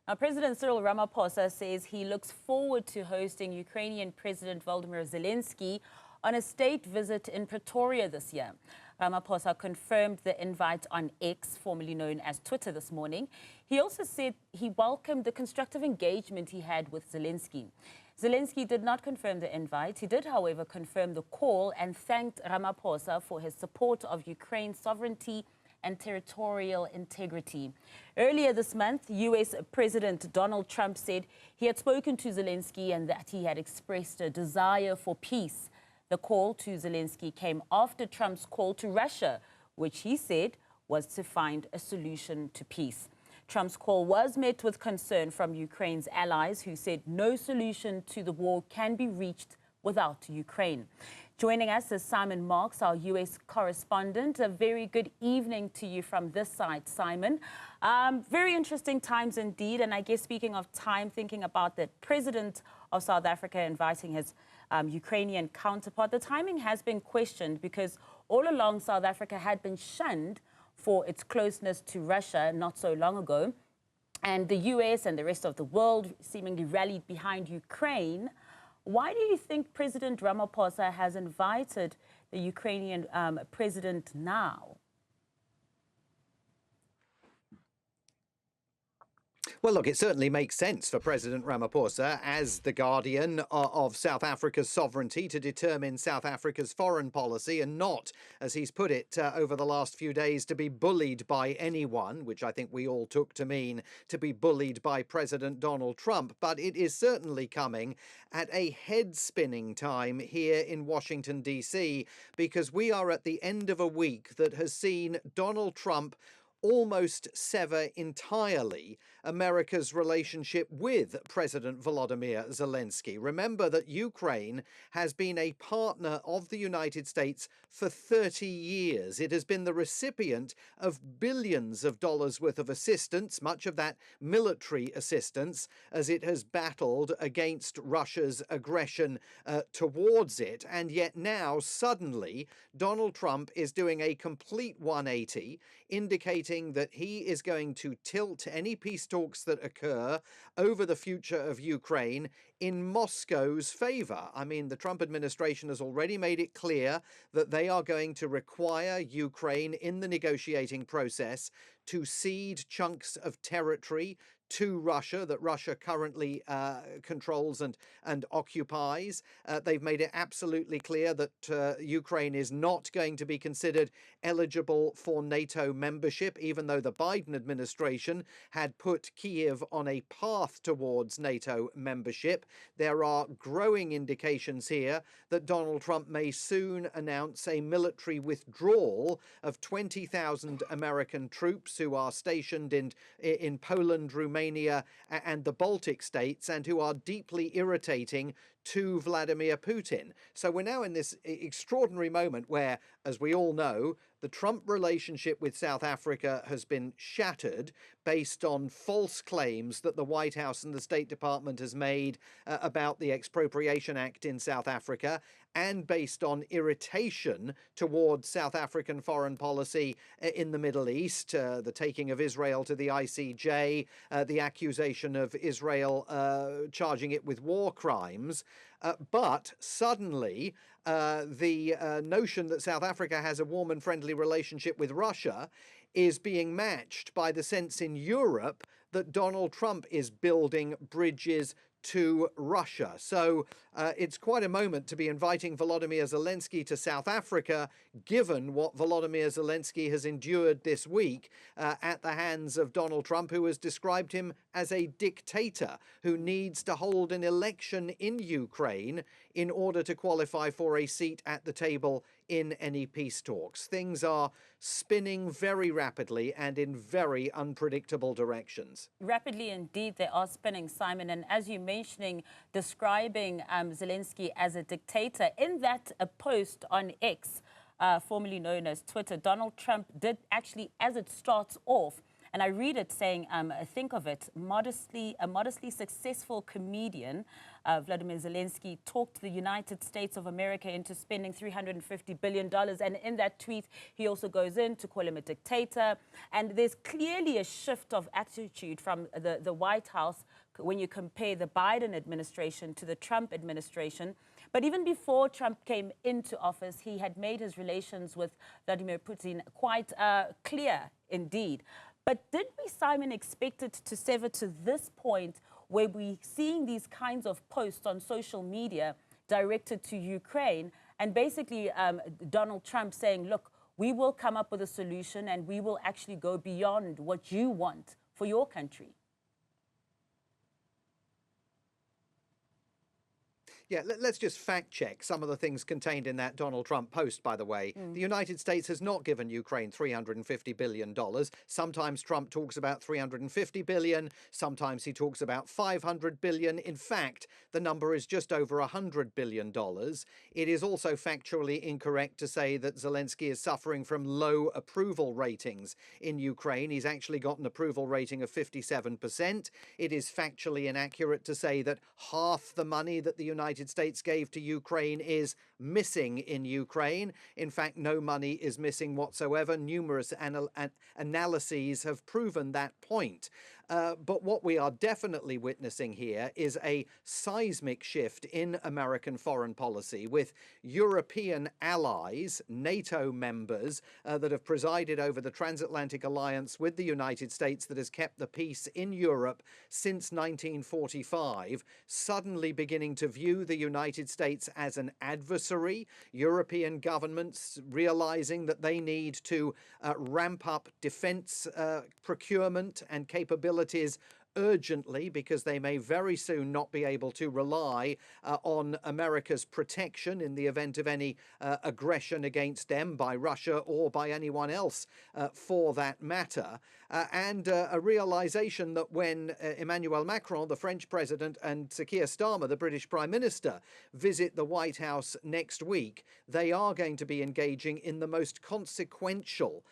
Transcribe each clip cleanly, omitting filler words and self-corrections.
Now, President Cyril Ramaphosa says he looks forward to hosting Ukrainian President Volodymyr Zelensky on a state visit in Pretoria this year. Ramaphosa confirmed the invite on X, formerly known as Twitter, this morning. He also said he welcomed the constructive engagement he had with Zelensky. Zelensky did not confirm the invite. He did, however, confirm the call and thanked Ramaphosa for his support of Ukraine's sovereignty and territorial integrity. Earlier this month, U.S. President Donald Trump said he had spoken to Zelensky and that he had expressed a desire for peace. The call to Zelensky came after Trump's call to Russia, which he said was to find a solution to peace. Trump's call was met with concern from Ukraine's allies, who said no solution to the war can be reached without Ukraine. Joining us is Simon Marks, our U.S. correspondent. A very good evening to you from this side, Simon. Very interesting times indeed. And I guess speaking of time, thinking about the president of South Africa inviting his Ukrainian counterpart, the timing has been questioned because all along South Africa had been shunned for its closeness to Russia not so long ago. And the U.S. and the rest of the world seemingly rallied behind Ukraine. Why do you think President Ramaphosa has invited the Ukrainian president now? Well, look, it certainly makes sense for President Ramaphosa, as the guardian of South Africa's sovereignty, to determine South Africa's foreign policy and not, as he's put it over the last few days, to be bullied by anyone, which I think we all took to mean to be bullied by President Donald Trump. But it is certainly coming at a head-spinning time here in Washington, D.C., because we are at the end of a week that has seen Donald Trump almost sever entirely America's relationship with President Volodymyr Zelensky. Remember that Ukraine has been a partner of the United States for 30 years. It has been the recipient of billions of dollars worth of assistance, much of that military assistance, as it has battled against Russia's aggression towards it. And yet now, suddenly, Donald Trump is doing a complete 180, indicating that he is going to tilt any peace talks that occur over the future of Ukraine in Moscow's favor. I mean, the Trump administration has already made it clear that they are going to require Ukraine in the negotiating process to cede chunks of territory to Russia that Russia currently controls and occupies. They've made it absolutely clear that Ukraine is not going to be considered eligible for NATO membership, even though the Biden administration had put Kyiv on a path towards NATO membership. There are growing indications here that Donald Trump may soon announce a military withdrawal of 20,000 American troops who are stationed in Poland, Romania, and the Baltic states, and who are deeply irritating to Vladimir Putin. So we're now in this extraordinary moment where, as we all know, the Trump relationship with South Africa has been shattered based on false claims that the White House and the State Department has made about the Expropriation Act in South Africa, and based on irritation towards South African foreign policy in the Middle East, the taking of Israel to the ICJ, the accusation of Israel charging it with war crimes. But suddenly, the notion that South Africa has a warm and friendly relationship with Russia is being matched by the sense in Europe that Donald Trump is building bridges to Russia. So it's quite a moment to be inviting Volodymyr Zelensky to South Africa, given what Volodymyr Zelensky has endured this week at the hands of Donald Trump, who has described him as a dictator who needs to hold an election in Ukraine in order to qualify for a seat at the table in any peace talks. Things are spinning very rapidly and in very unpredictable directions. Rapidly indeed, they are spinning, Simon. And as you're mentioning, describing Zelensky as a dictator, in that post on X, formerly known as Twitter, Donald Trump did actually, as it starts off, And I read it saying, think of it, a modestly successful comedian, Volodymyr Zelensky, talked the United States of America into spending $350 billion. And in that tweet, he also goes in to call him a dictator. And there's clearly a shift of attitude from the White House when you compare the Biden administration to the Trump administration. But even before Trump came into office, he had made his relations with Vladimir Putin quite clear indeed. But did we, Simon, expect it to sever to this point where we're seeing these kinds of posts on social media directed to Ukraine and basically Donald Trump saying, look, we will come up with a solution and we will actually go beyond what you want for your country? Yeah, let's just fact check some of the things contained in that Donald Trump post, by the way. The United States has not given Ukraine $350 billion. Sometimes Trump talks about $350 billion. Sometimes he talks about $500 billion. In fact, the number is just over $100 billion. It is also factually incorrect to say that Zelensky is suffering from low approval ratings in Ukraine. He's actually got an approval rating of 57%. It is factually inaccurate to say that half the money that the United States gave to Ukraine is missing in Ukraine. In fact, no money is missing whatsoever. Numerous analyses have proven that point. But what we are definitely witnessing here is a seismic shift in American foreign policy, with European allies, NATO members, that have presided over the transatlantic alliance with the United States that has kept the peace in Europe since 1945, suddenly beginning to view the United States as an adversary. European governments realizing that they need to ramp up defense procurement and capabilities urgently, because they may very soon not be able to rely on America's protection in the event of any aggression against them by Russia or by anyone else for that matter. And a realization that when Emmanuel Macron, the French president, and Sir Keir Starmer, the British Prime Minister, visit the White House next week, they are going to be engaging in the most consequential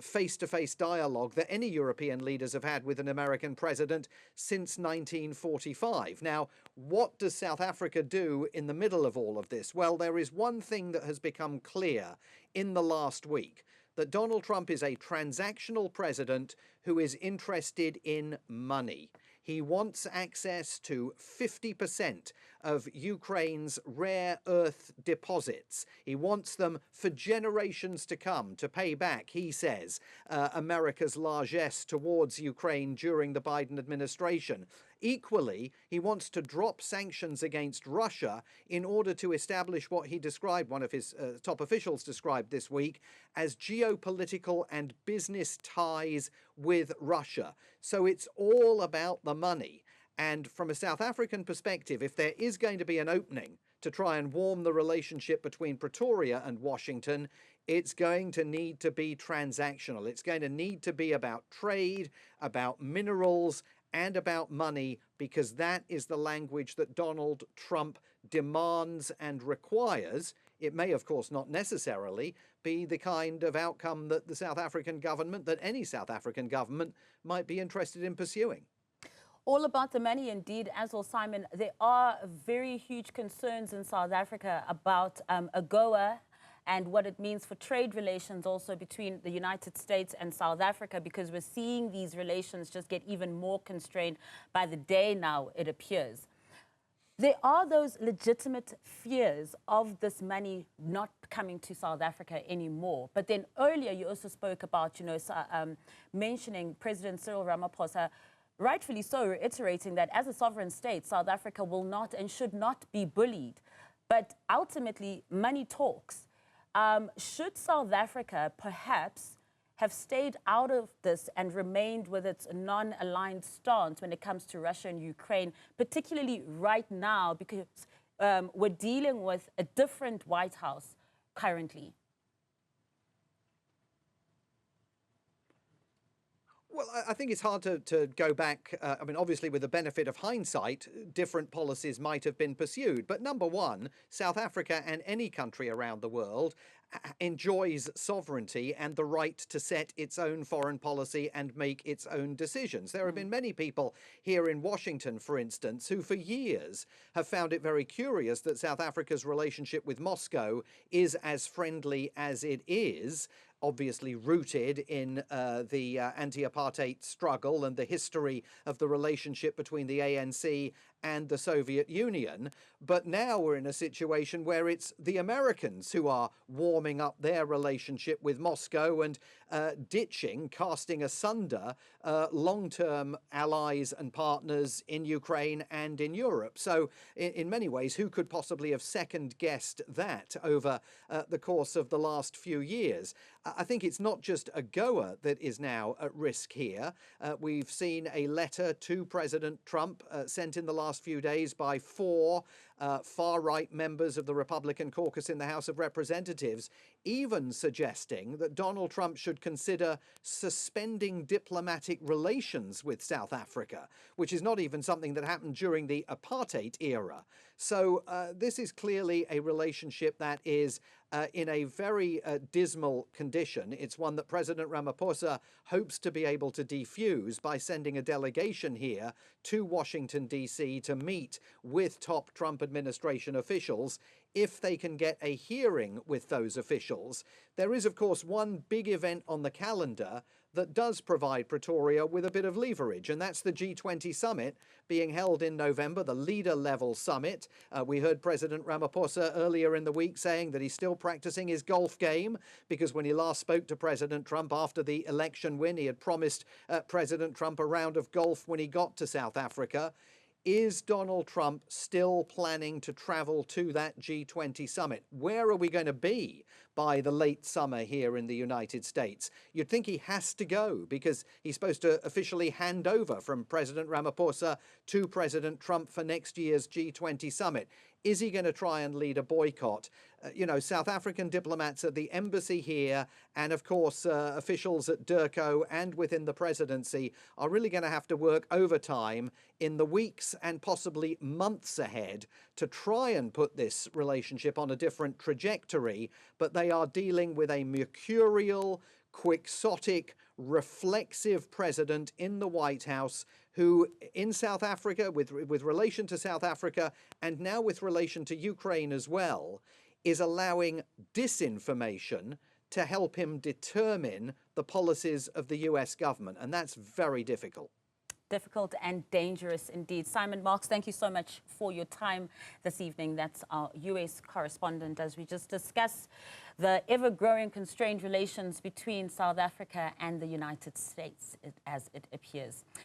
face-to-face dialogue that any European leaders have had with an American president since 1945. Now, what does South Africa do in the middle of all of this? Well, there is one thing that has become clear in the last week, that Donald Trump is a transactional president who is interested in money. He wants access to 50% of Ukraine's rare earth deposits. He wants them for generations to come to pay back, he says, America's largesse towards Ukraine during the Biden administration. Equally, he wants to drop sanctions against Russia in order to establish what he described, one of his top officials described this week, as geopolitical and business ties with Russia. So it's all about the money. And from a South African perspective, if there is going to be an opening to try and warm the relationship between Pretoria and Washington, it's going to need to be transactional. It's going to need to be about trade, about minerals, and about money, because that is the language that Donald Trump demands and requires. It may, of course, not necessarily be the kind of outcome that the South African government, that any South African government might be interested in pursuing. All about the money, indeed, as well, Simon. There are very huge concerns in South Africa about AGOA and what it means for trade relations also between the United States and South Africa, because we're seeing these relations just get even more constrained by the day now, it appears. There are those legitimate fears of this money not coming to South Africa anymore. But then earlier you also spoke about, mentioning President Cyril Ramaphosa, rightfully so, reiterating that as a sovereign state, South Africa will not and should not be bullied. But ultimately, money talks. Should South Africa perhaps have stayed out of this and remained with its non-aligned stance when it comes to Russia and Ukraine, particularly right now, because we're dealing with a different White House currently? Well, I think it's hard to go back. I mean, obviously, with the benefit of hindsight, different policies might have been pursued. But number one, South Africa and any country around the world enjoys sovereignty and the right to set its own foreign policy and make its own decisions. There have been many people here in Washington, for instance, who for years have found it very curious that South Africa's relationship with Moscow is as friendly as it is, obviously rooted in the anti-apartheid struggle and the history of the relationship between the ANC and the Soviet Union. But now we're in a situation where it's the Americans who are warming up their relationship with Moscow and casting asunder long-term allies and partners in Ukraine and in Europe. So in many ways, who could possibly have second-guessed that over the course of the last few years? I think it's not just AGOA that is now at risk here. We've seen a letter to President Trump sent in the last few days by 4 far-right members of the Republican caucus in the House of Representatives, even suggesting that Donald Trump should consider suspending diplomatic relations with South Africa, which is not even something that happened during the apartheid era. So this is clearly a relationship that is in a very dismal condition. It's one that President Ramaphosa hopes to be able to defuse by sending a delegation here to Washington, D.C. to meet with top Trump administration officials if they can get a hearing with those officials. There is, of course, one big event on the calendar that does provide Pretoria with a bit of leverage, and that's the G20 summit being held in November, the leader-level summit. We heard President Ramaphosa earlier in the week saying that he's still practicing his golf game, because when he last spoke to President Trump after the election win, he had promised President Trump a round of golf when he got to South Africa. Is Donald Trump still planning to travel to that G20 summit? Where are we going to be by the late summer here in the United States? You'd think he has to go because he's supposed to officially hand over from President Ramaphosa to President Trump for next year's G20 summit. Is he going to try and lead a boycott? South African diplomats at the embassy here and, of course, officials at DIRCO and within the presidency are really going to have to work overtime in the weeks and possibly months ahead to try and put this relationship on a different trajectory. But they are dealing with a mercurial, quixotic, reflexive president in the White House who, in South Africa, with relation to South Africa and now with relation to Ukraine as well, is allowing disinformation to help him determine the policies of the US government. And that's very difficult. Difficult and dangerous indeed. Simon Marks, thank you so much for your time this evening. That's our US correspondent as we just discuss the ever-growing constrained relations between South Africa and the United States as it appears.